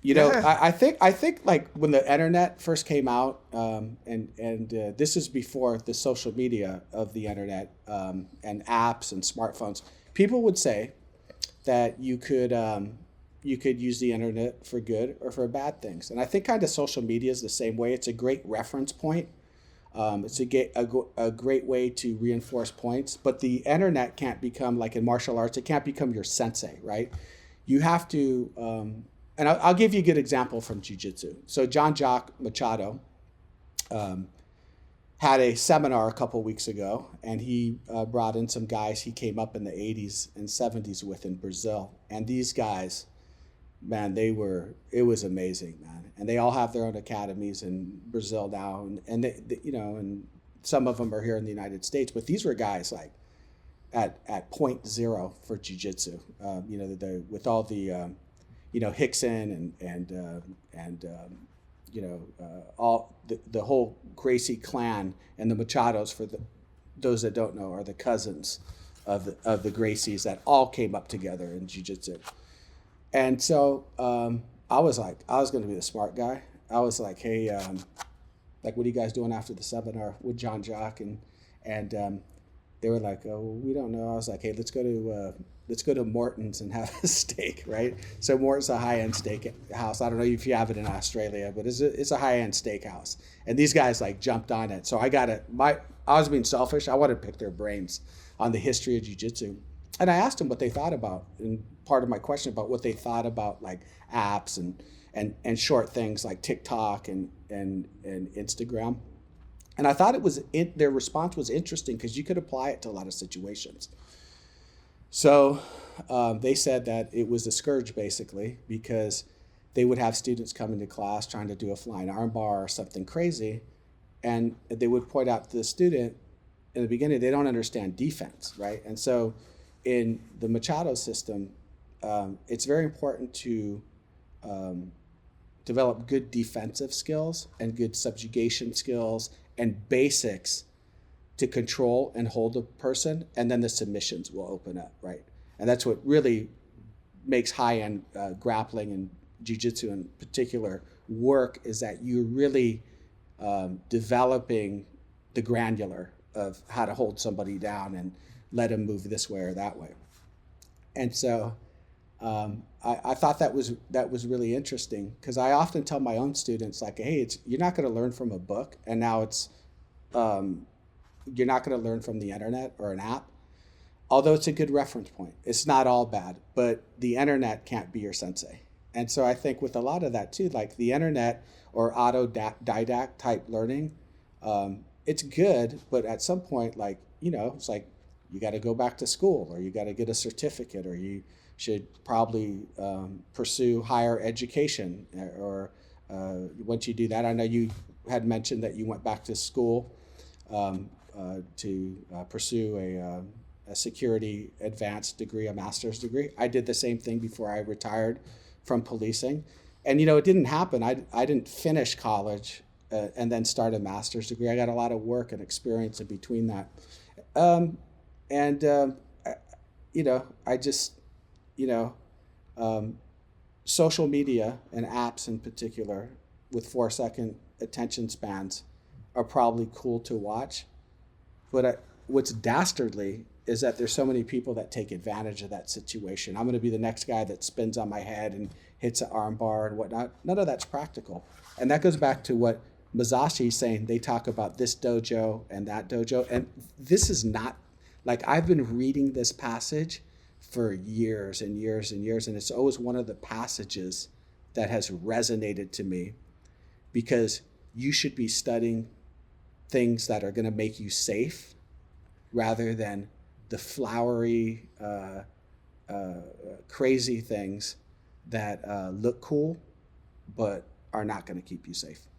I think like when the internet first came out, this is before the social media of the internet, and apps and smartphones. People would say that you could use the internet for good or for bad things, and I think kind of social media is the same way. It's a great reference point. It's a great way to reinforce points, but the internet can't become like in martial arts. It can't become your sensei, right? You have to, and I'll give you a good example from jiu-jitsu. So John Jock Machado had a seminar a couple weeks ago, and he brought in some guys he came up in the 80s and 70s with in Brazil. And these guys, man, it was amazing, man. And they all have their own academies in Brazil now. And some of them are here in the United States, but these were guys like at point zero for jiu-jitsu, with all the, Hickson all the whole Gracie clan and the Machados, those that don't know, are the cousins of the Gracies that all came up together in jiu-jitsu. And so I was going to be the smart guy. I was like, hey, like, what are you guys doing after the seminar with John Jock? And they were like, oh, we don't know. I was like, hey, let's go to Morton's and have a steak, right? So Morton's a high-end steak house. I don't know if you have it in Australia, but it's a high-end steakhouse. And these guys like jumped on it. So I was being selfish. I wanted to pick their brains on the history of jiu-jitsu. And I asked them what they thought about, and part of my question about what they thought about like apps and short things like TikTok and Instagram. And I thought their response was interesting because you could apply it to a lot of situations. So they said that it was a scourge basically because they would have students come into class trying to do a flying armbar or something crazy, and they would point out to the student in the beginning they don't understand defense, right? And so in the Machado system, it's very important to develop good defensive skills and good subjugation skills and basics to control and hold a person, and then the submissions will open up, right? And that's what really makes high-end grappling and jiu-jitsu in particular work, is that you're really developing the granular of how to hold somebody down and let them move this way or that way. And so I thought that was really interesting, because I often tell my own students, like, hey, you're not going to learn from a book, and now you're not going to learn from the internet or an app, although it's a good reference point. It's not all bad, but the internet can't be your sensei. And so I think with a lot of that too, like the internet or autodidact type learning, it's good, but at some point, like, it's like you got to go back to school, or you got to get a certificate, or you should probably pursue higher education. Or once you do that, I know you had mentioned that you went back to school to pursue a security advanced degree, a master's degree. I did the same thing before I retired from policing. And, it didn't happen. I didn't finish college and then start a master's degree. I got a lot of work and experience in between that. I just, social media and apps in particular with 4-second attention spans are probably cool to watch. But what's dastardly is that there's so many people that take advantage of that situation. I'm going to be the next guy that spins on my head and hits an arm bar and whatnot. None of that's practical. And that goes back to what Masashi's saying. They talk about this dojo and that dojo. And this is not, like, I've been reading this passage for years and years and years, and it's always one of the passages that has resonated to me, because you should be studying things that are going to make you safe rather than the flowery, crazy things that look cool but are not going to keep you safe.